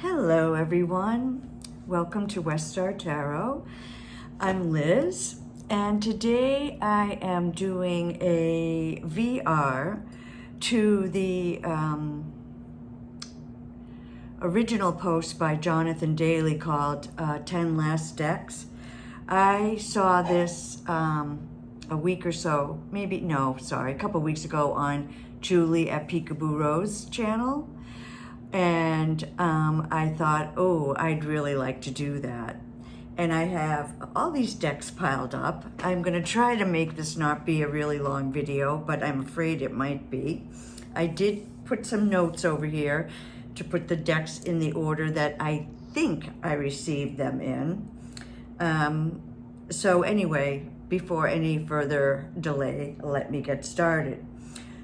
Hello everyone, welcome to West Star Tarot. I'm Liz, and today I am doing a VR to the original post by Jonathan Dailey called 10 Last Decks. I saw this a week or so, a couple weeks ago on Julie at Peekaboo Rose channel. And I thought, oh, I'd really like to do that. And I have all these decks piled up. I'm gonna try to make this not be a really long video, but I'm afraid it might be. I did put some notes over here to put the decks in the order that I think I received them in. So anyway, before any further delay, let me get started.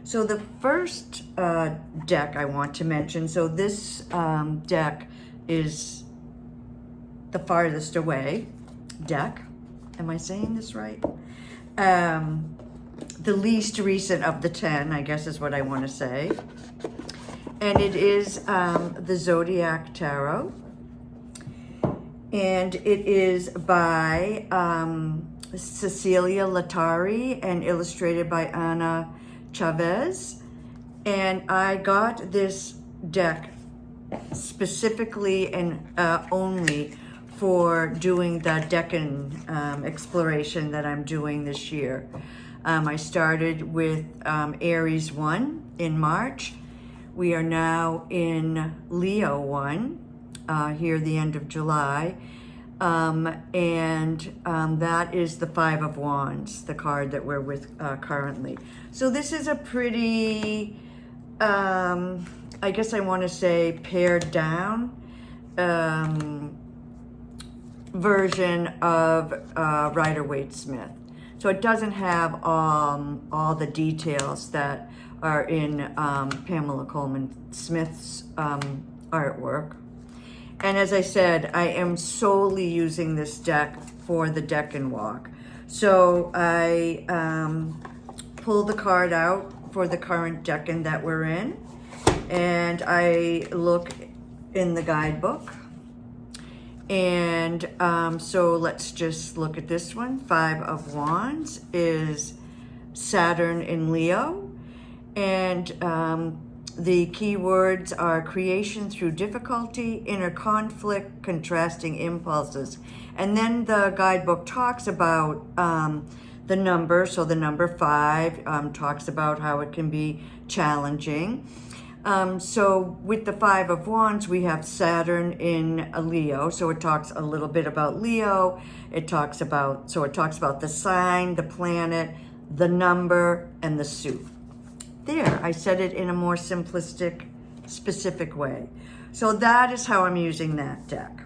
So the first deck I want to mention, so this deck is the farthest away deck. Am I saying this right? The least recent of the 10, I guess is what I want to say. And it is the Zodiac Tarot. And it is by Cecilia Latari and illustrated by Anna Chavez. And I got this deck specifically and only for doing the Deccan exploration that I'm doing this year. I started with Aries 1 in March. We are now in Leo 1 here the end of July. That is the Five of Wands, the card that we're with currently. So this is a pretty, I guess I want to say pared down version of Rider-Waite-Smith. So it doesn't have all the details that are in Pamela Coleman Smith's artwork. And as I said, I am solely using this deck for the Deccan walk. So I pull the card out for the current Deccan that we're in, and I look in the guidebook. And so let's just look at this one. Five of Wands is Saturn in Leo, and the keywords are creation through difficulty, inner conflict, contrasting impulses. And then the guidebook talks about the number. So the number 5 talks about how it can be challenging. So with the Five of Wands, we have Saturn in a Leo. So it talks a little bit about Leo. It talks about the sign, the planet, the number, and the suit. There, I said it in a more simplistic, specific way. So that is how I'm using that deck.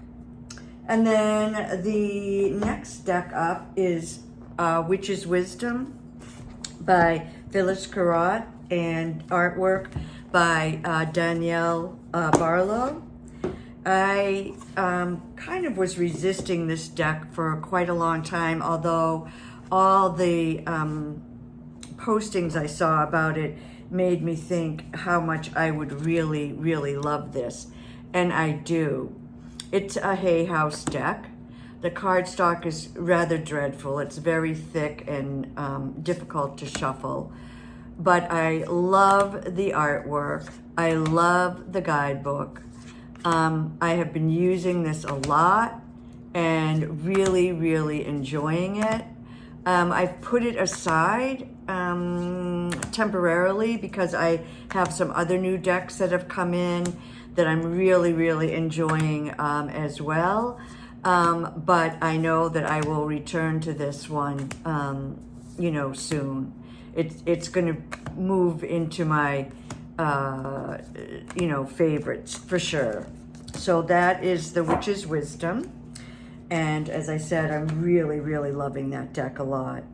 And then the next deck up is Witch's Wisdom by Phyllis Carrot and artwork by Danielle Barlow. I kind of was resisting this deck for quite a long time, although all the postings I saw about it made me think how much I would really, really love this. And I do. It's a Hay House deck. The cardstock is rather dreadful. It's very thick and difficult to shuffle. But I love the artwork. I love the guidebook. I have been using this a lot and really, really enjoying it. I've put it aside temporarily because I have some other new decks that have come in that I'm really, really enjoying as well. But I know that I will return to this one, soon. It's going to move into my, favorites for sure. So that is the Witch's Wisdom. And as I said, I'm really, really loving that deck a lot.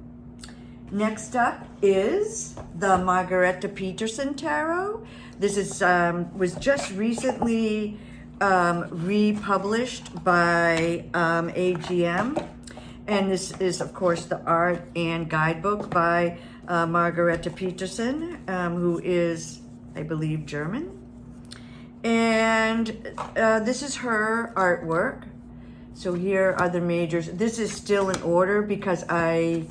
Next up is the Margaretta Peterson Tarot. This is was just recently republished by AGM. And this is, of course, the art and guidebook by Margaretta Peterson, who is, I believe, German. And this is her artwork. So here are the majors. This is still in order because I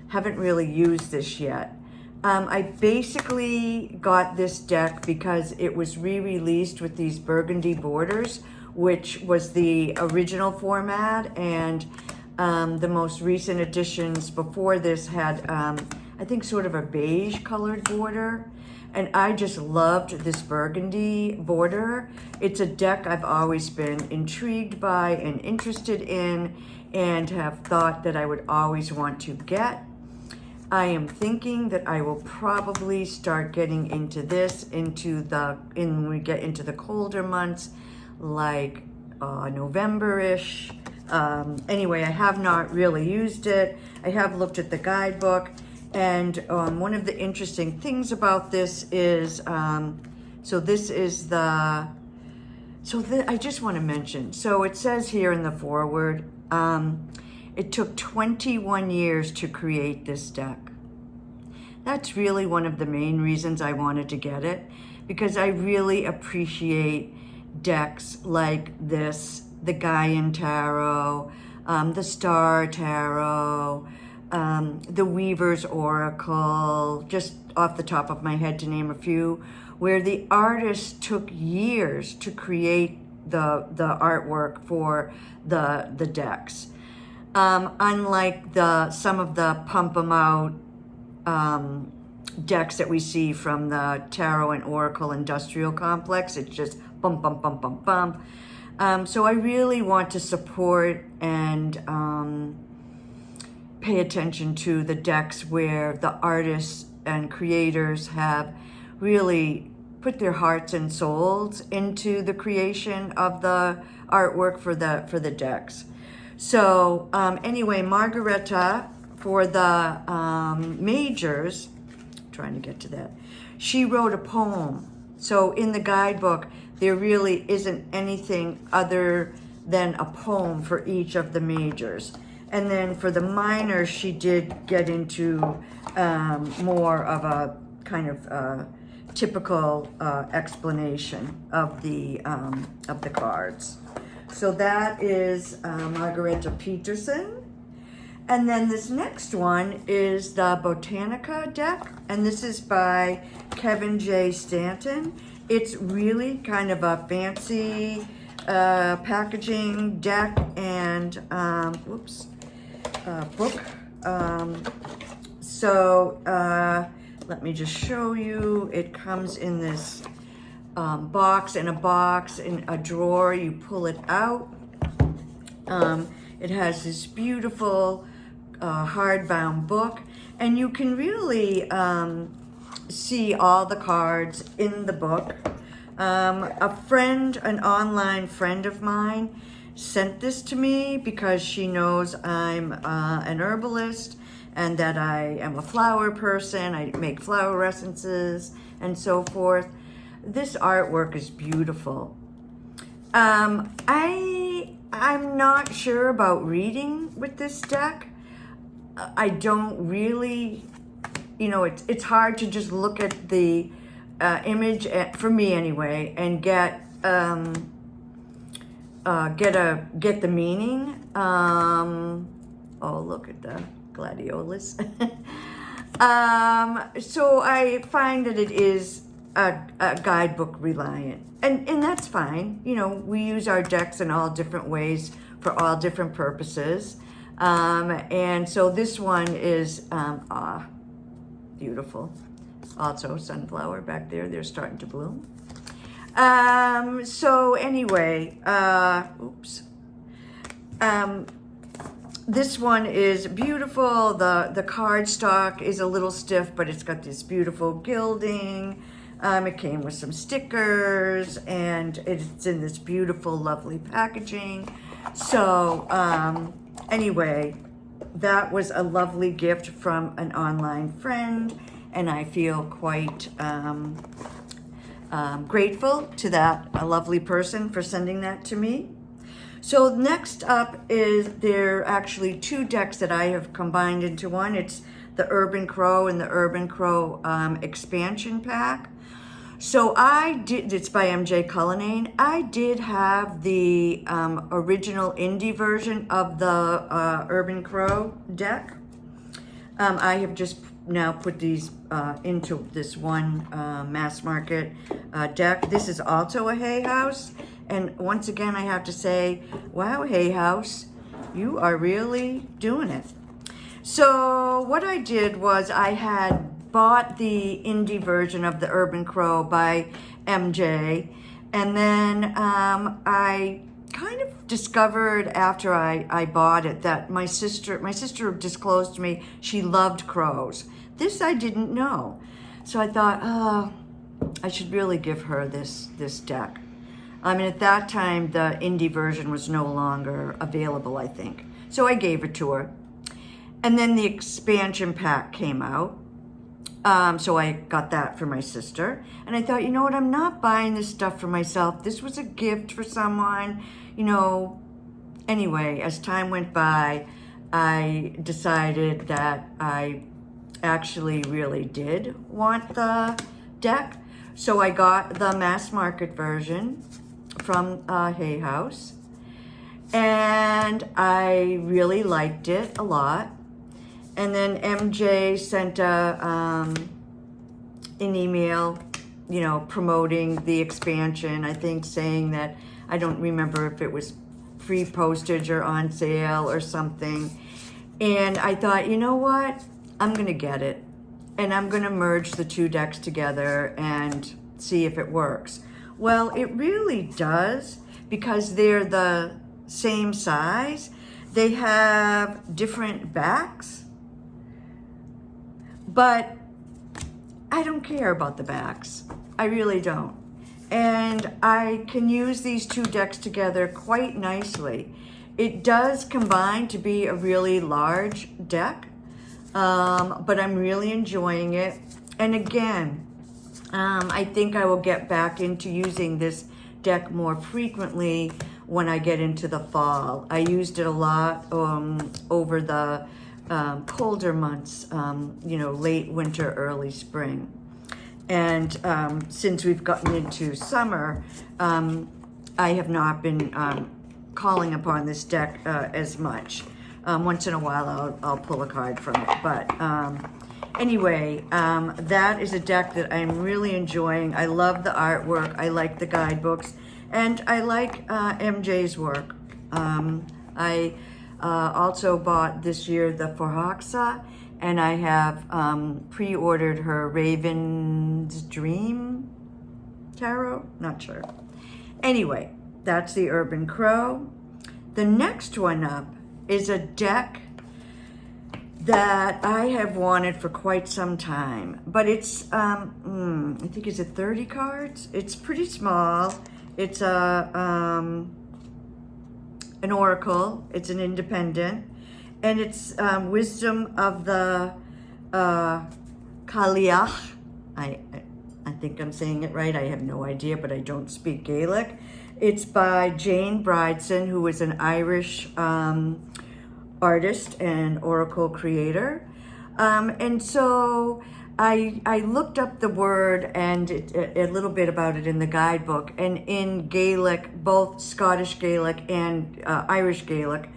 haven't really used this yet. I basically got this deck because it was re-released with these burgundy borders, which was the original format, and the most recent editions before this had, I think, sort of a beige colored border. And I just loved this burgundy border. It's a deck I've always been intrigued by and interested in, and have thought that I would always want to get. I am thinking that I will probably start getting into this when we get into the colder months, like November-ish. Anyway, I have not really used it. I have looked at the guidebook. And one of the interesting things about this is, I just want to mention, so it says here in the foreword, it took 21 years to create this deck. That's really one of the main reasons I wanted to get it, because I really appreciate decks like this, the Gaian Tarot, the Star Tarot, the Weaver's Oracle, just off the top of my head to name a few, where the artist took years to create the artwork for the decks. Unlike some of the pump 'em out decks that we see from the Tarot and Oracle Industrial Complex, it's just bump, bump, bump, bump, bump. So I really want to support and pay attention to the decks where the artists and creators have really put their hearts and souls into the creation of the artwork for the decks. So anyway, Margaretta, for the majors, trying to get to that, she wrote a poem. So in the guidebook, there really isn't anything other than a poem for each of the majors. And then for the minors, she did get into more of a kind of typical explanation of the cards. So that is Margaretta Peterson. And then this next one is the Botanica deck, and this is by Kevin J. Stanton. It's really kind of a fancy packaging deck and book. Let me just show you. It comes in this box, in a drawer. You pull it out. It has this beautiful hardbound book, and you can really see all the cards in the book. An online friend of mine, sent this to me because she knows I'm an herbalist and that I am a flower person. I make flower essences and so forth. This artwork is beautiful. I'm not sure about reading with this deck. I don't really, it's hard to just look at the image, for me anyway, and get the meaning. Oh, look at the gladiolus. So I find that it is a guidebook reliant, and that's fine. We use our decks in all different ways for all different purposes. And so this one is beautiful. Also, sunflower back there, they're starting to bloom. So anyway, this one is beautiful. The cardstock is a little stiff, but it's got this beautiful gilding. It came with some stickers, and it's in this beautiful, lovely packaging. So anyway, that was a lovely gift from an online friend, and I feel quite grateful to that lovely person for sending that to me. So next up there are actually two decks that I have combined into one. It's the Urban Crow and the Urban Crow expansion pack. So it's by MJ Cullinane. I did have the original indie version of the Urban Crow deck. I have just now put these into this one mass market deck. This is also a Hay House. And once again, I have to say, wow, Hay House, you are really doing it. So what I did was I had bought the indie version of the Urban Crow by MJ, and then I kind of discovered after I bought it that my sister disclosed to me she loved crows. This I didn't know. So I thought, oh, I should really give her this deck. I mean, at that time, the indie version was no longer available, I think. So I gave it to her. And then the expansion pack came out. So I got that for my sister. And I thought, you know what, I'm not buying this stuff for myself. This was a gift for someone, you know. Anyway, as time went by, I decided that I actually really did want the deck. So I got the mass market version from Hay House. And I really liked it a lot. And then MJ sent an email, you know, promoting the expansion. I think saying that, I don't remember if it was free postage or on sale or something. And I thought, you know what? I'm going to get it. And I'm going to merge the two decks together and see if it works. Well, it really does, because they're the same size. They have different backs. But I don't care about the backs. I really don't. And I can use these two decks together quite nicely. It does combine to be a really large deck, but I'm really enjoying it. And again, I think I will get back into using this deck more frequently when I get into the fall. I used it a lot over the colder months, you know, late winter, early spring. And since we've gotten into summer, I have not been calling upon this deck as much. Once in a while, I'll pull a card from it. But anyway, that is a deck that I'm really enjoying. I love the artwork. I like the guidebooks. And I like MJ's work. I also bought this year the Forhaxa, and I have pre-ordered her Raven's Dream Tarot. Not sure. Anyway, that's the Urban Crow. The next one up is a deck that I have wanted for quite some time, but it's, I think it's 30 cards. It's pretty small. It's an oracle. It's an independent, and it's Wisdom of the Cailleach. I think I'm saying it right. I have no idea, but I don't speak Gaelic. It's by Jane Bryson, who is an Irish artist and oracle creator. And so I looked up the word and a little bit about it in the guidebook. And in Gaelic, both Scottish Gaelic and Irish Gaelic,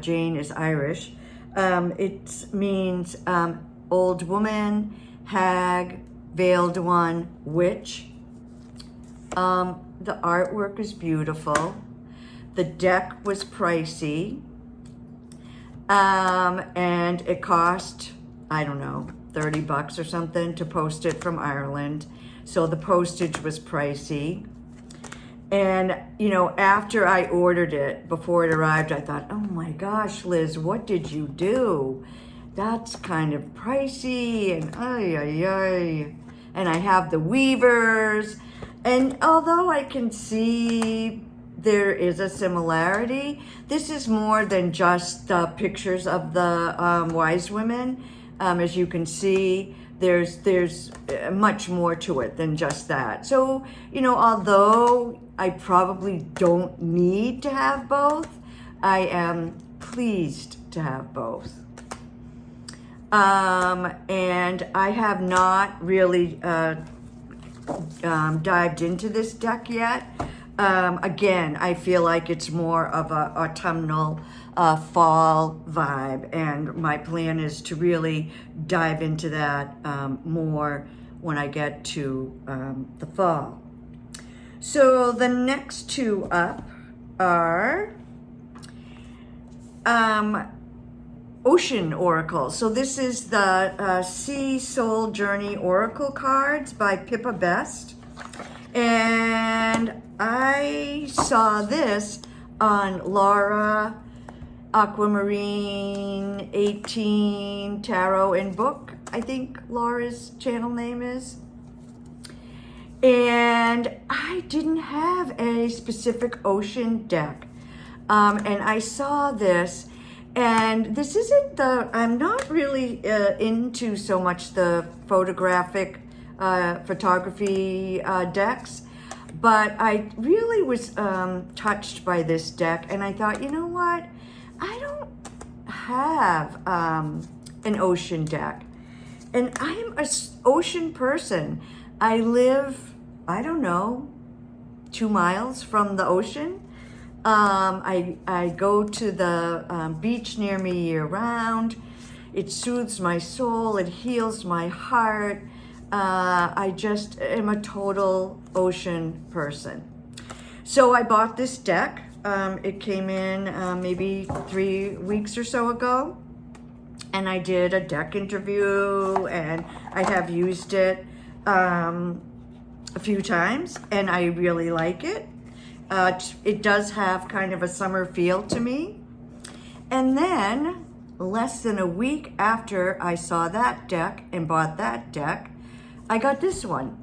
Jane is Irish, it means old woman, hag, veiled one, witch. The artwork is beautiful. The deck was pricey. And it cost, I don't know, $30 or something to post it from Ireland. So the postage was pricey. And, you know, after I ordered it, before it arrived, I thought, oh my gosh, Liz, what did you do? That's kind of pricey, and ay, ay, ay. And I have the weavers. And although I can see there is a similarity, this is more than just the pictures of the wise women. As you can see, there's much more to it than just that. So, you know, although I probably don't need to have both, I am pleased to have both. And I have not really dived into this deck yet. Again, I feel like it's more of a autumnal fall vibe, and my plan is to really dive into that more when I get to the fall. So the next two up are Ocean Oracle. So this is the Sea Soul Journey Oracle cards by Pippa Best. And I saw this on Laura Aquamarine 18 Tarot and Book, I think Laura's channel name is. And I didn't have a specific ocean deck. And I saw this, and this isn't I'm not really into so much the photography decks, but I really was touched by this deck, and I thought, you know what? I don't have an ocean deck, and I'm an ocean person. I live, I don't know, 2 miles from the ocean. I go to the beach near me year round. It soothes my soul. It heals my heart. I just am a total ocean person. So I bought this deck. It came in maybe 3 weeks or so ago. And I did a deck interview, and I have used it a few times, and I really like it. It does have kind of a summer feel to me. And then less than a week after I saw that deck and bought that deck, I got this one.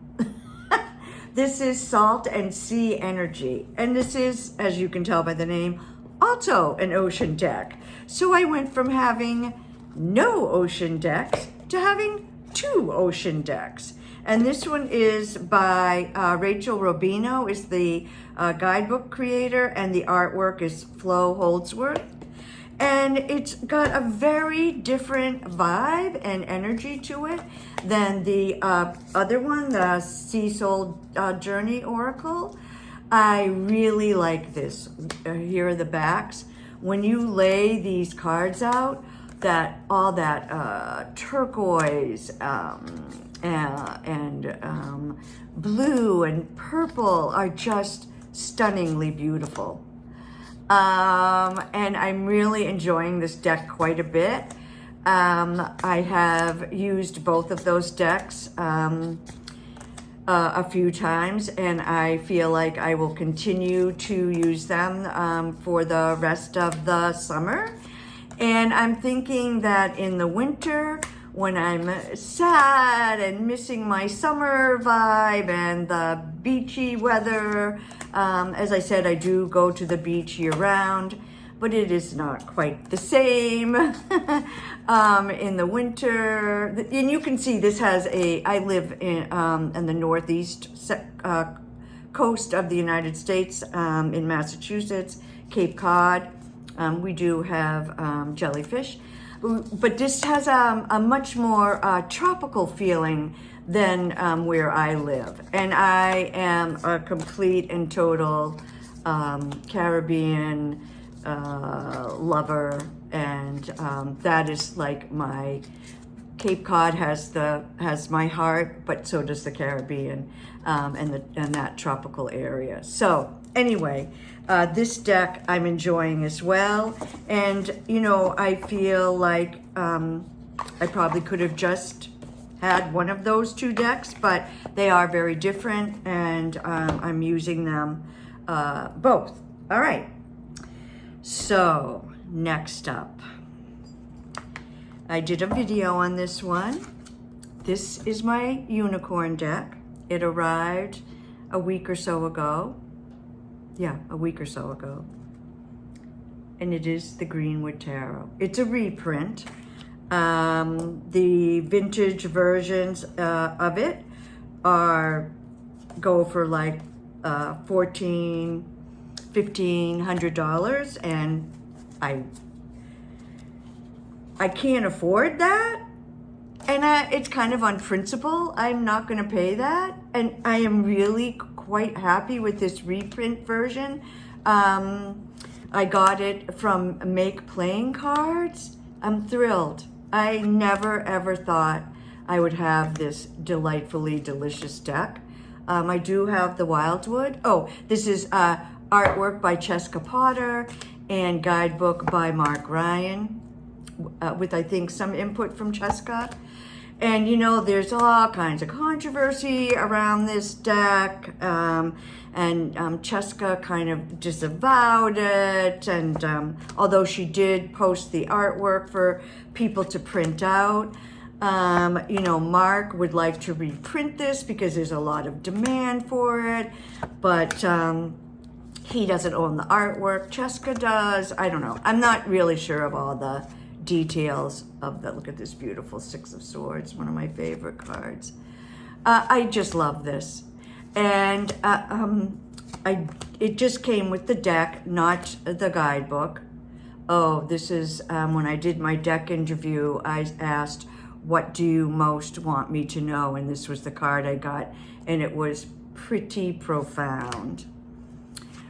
This is Salt and Sea Energy. And this is, as you can tell by the name, also an ocean deck. So I went from having no ocean decks to having 2 ocean decks. And this one is by Rachel Rubino, is the guidebook creator, and the artwork is Flo Holdsworth. And it's got a very different vibe and energy to it than the other one, the Sea Soul Journey Oracle. I really like this. Here are the backs. When you lay these cards out, all that turquoise and blue and purple are just stunningly beautiful. And I'm really enjoying this deck quite a bit. I have used both of those decks a few times, and I feel like I will continue to use them for the rest of the summer. And I'm thinking that in the winter, when I'm sad and missing my summer vibe and the beachy weather, as I said, I do go to the beach year round, but it is not quite the same in the winter. And you can see this has I live in the northeast coast of the United States, in Massachusetts, Cape Cod. We do have jellyfish. But this has a much more tropical feeling than where I live. And I am a complete and total Caribbean lover. And that is like my, Cape Cod has my heart, but so does the Caribbean and that tropical area. So anyway, this deck I'm enjoying as well. And, you know, I feel like I probably could have just had one of those 2 decks, but they are very different, and I'm using them both. All right. So next up, I did a video on this one. This is my unicorn deck. It arrived a week or so ago. Yeah, a week or so ago. And it is the Greenwood Tarot. It's a reprint. The vintage versions of it go for like $1,400, $1,500, and I can't afford that. And it's kind of on principle. I'm not going to pay that. And I am really quite happy with this reprint version. I got it from Make Playing Cards. I'm thrilled. I never ever thought I would have this delightfully delicious deck. I do have the Wildwood. Oh, this is artwork by Cheska Potter and guidebook by Mark Ryan, with I think some input from Cheska. And you know, there's all kinds of controversy around this deck, and Cheska kind of disavowed it, and although she did post the artwork for people to print out, you know, Mark would like to reprint this because there's a lot of demand for it, but he doesn't own the artwork. Cheska does. I don't know. I'm not really sure of all the details of that. Look at this beautiful Six of Swords, one of my favorite cards. I just love this. And it just came with the deck, not the guidebook. Oh, this is when I did my deck interview, I asked, what do you most want me to know? And this was the card I got, and it was pretty profound.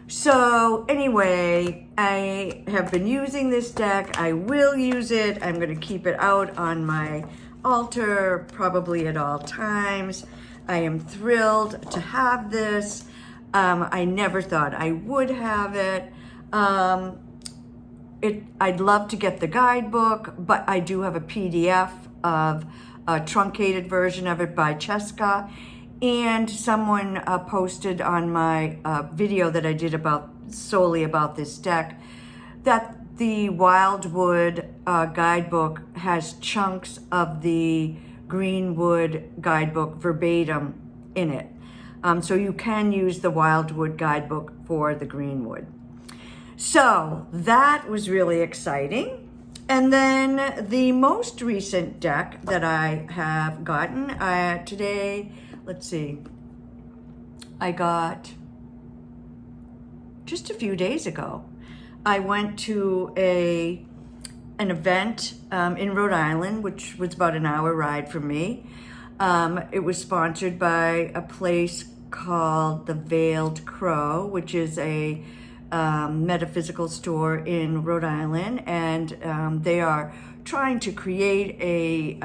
So anyway, I have been using this deck. I will use it. I'm going to keep it out on my altar probably at all times. I am thrilled to have this. I never thought I would have it. I'd love to get the guidebook, but I do have a PDF of a truncated version of it by Cheska. And someone posted on my video that I did solely about this deck that the Wildwood guidebook has chunks of the Greenwood guidebook verbatim in it. So you can use the Wildwood guidebook for the Greenwood. So that was really exciting. And then the most recent deck that I have gotten today, let's see, I got just a few days ago. I went to an event in Rhode Island, which was about an hour ride from me. It was sponsored by a place called the Veiled Crow, which is a metaphysical store in Rhode Island, and they are trying to create a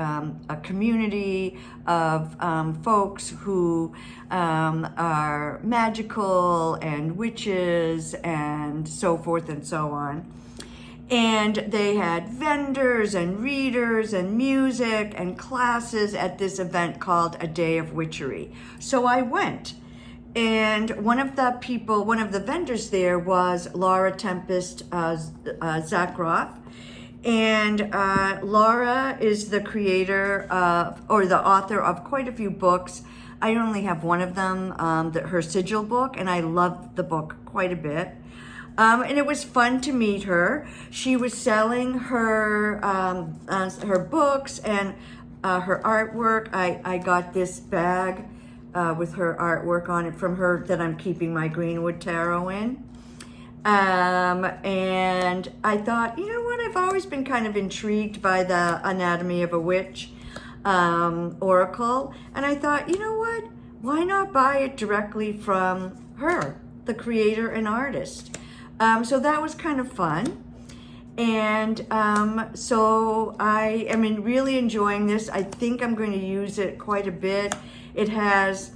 community of folks who are magical and witches and so forth and so on. And they had vendors and readers and music and classes at this event called A Day of Witchery. So I went. And one of the vendors there was Laura Tempest Zakroff. And Laura is the creator of, or the author of quite a few books. I only have one of them, her Sigil book, and I loved the book quite a bit. And it was fun to meet her. She was selling her books and her artwork. I got this bag with her artwork on it from her that I'm keeping my Greenwood Tarot in. And I thought, you know what, I've always been kind of intrigued by the Anatomy of a Witch Oracle. And I thought, you know what, why not buy it directly from her, the creator and artist? So that was kind of fun. And so I am really enjoying this. I think I'm going to use it quite a bit. It has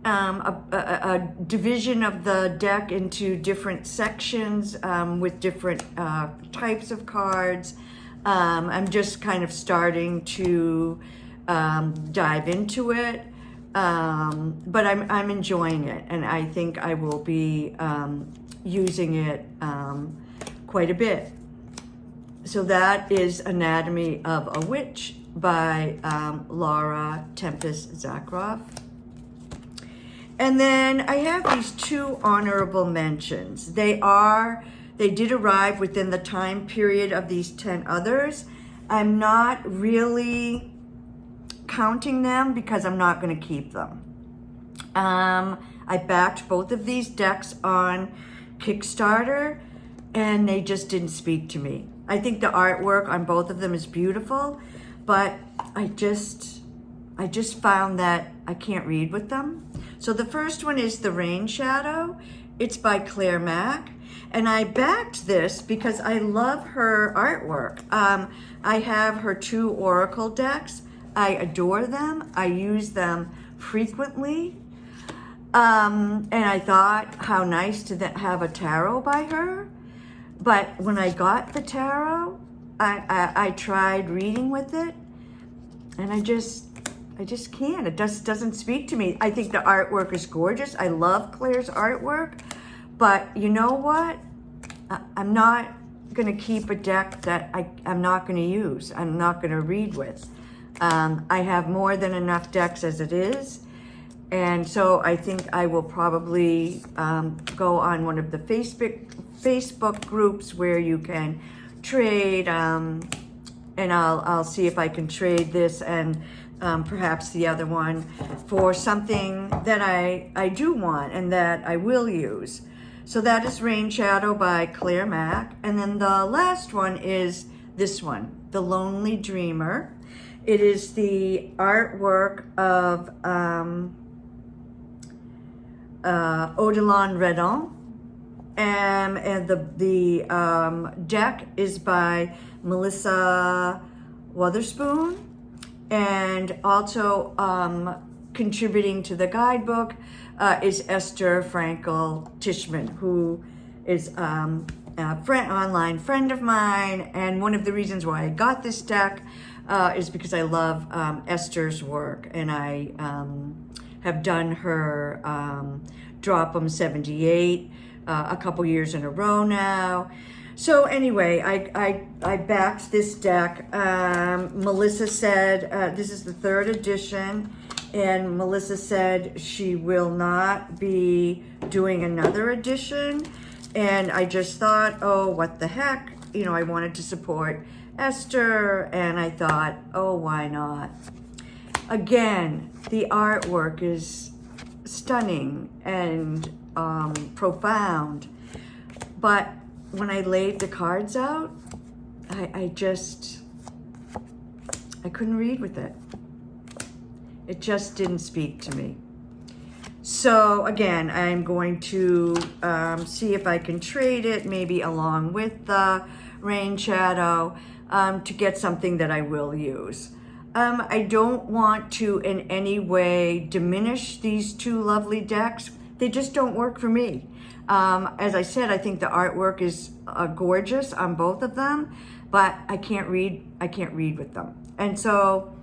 a division of the deck into different sections with different types of cards. I'm just kind of starting to dive into it, but I'm enjoying it, and I think I will be using it quite a bit. So that is Anatomy of a Witch by Laura Tempest Zakroff. And then I have these two honorable mentions. They did arrive within the time period of these 10 others. I'm not really counting them because I'm not going to keep them. I backed both of these decks on Kickstarter, and they just didn't speak to me. I think the artwork on both of them is beautiful, but I just found that I can't read with them. So the first one is The Rain Shadow. It's by Claire Mack. And I backed this because I love her artwork. I have her 2 Oracle decks. I adore them. I use them frequently. And I thought how nice to have a tarot by her. But when I got the tarot, I tried reading with it, and I just can't. It just doesn't speak to me. I think the artwork is gorgeous. I love Claire's artwork, but you know what? I'm not gonna keep a deck that I'm not gonna use. I'm not gonna read with. I have more than enough decks as it is. And so I think I will probably go on one of the Facebook groups where you can trade, and I'll see if I can trade this and perhaps the other one for something that I do want and that I will use. So that is Rain Shadow by Claire Mack. And then the last one is this one, The Lonely Dreamer. It is the artwork of Odilon Redon, and the deck is by Melissa Witherspoon, and also contributing to the guidebook is Esther Frankel Tishman, who is online friend of mine, and one of the reasons why I got this deck is because I love Esther's work, and I have done her Drop 'em 78 a couple years in a row now. So anyway, I backed this deck. Melissa said, this is the 3rd edition, and Melissa said she will not be doing another edition. And I just thought, oh, what the heck? You know, I wanted to support Esther, and I thought, oh, why not? Again, the artwork is stunning and profound, but when I laid the cards out, I couldn't read with it. It just didn't speak to me. So again, I'm going to see if I can trade it, maybe along with the Rain Shadow, to get something that I will use. I don't want to in any way diminish these 2 lovely decks. They just don't work for me. As I said, I think the artwork is gorgeous on both of them, but I can't read with them. And so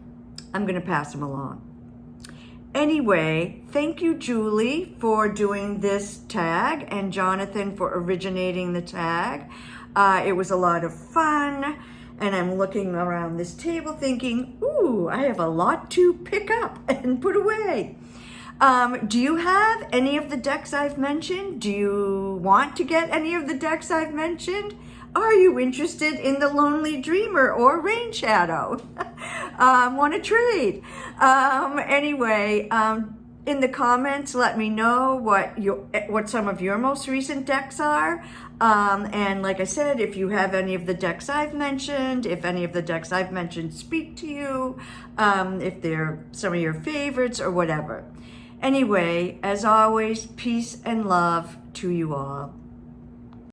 I'm gonna pass them along. Anyway, thank you, Julie, for doing this tag, and Jonathan for originating the tag. It was a lot of fun. And I'm looking around this table thinking, ooh, I have a lot to pick up and put away. Do you have any of the decks I've mentioned? Do you want to get any of the decks I've mentioned? Are you interested in the Lonely Dreamer or Rain Shadow? Want to trade? Anyway, in the comments, let me know what some of your most recent decks are. And like I said, if you have any of the decks I've mentioned, if any of the decks I've mentioned speak to you, if they're some of your favorites or whatever. Anyway, as always, peace and love to you all.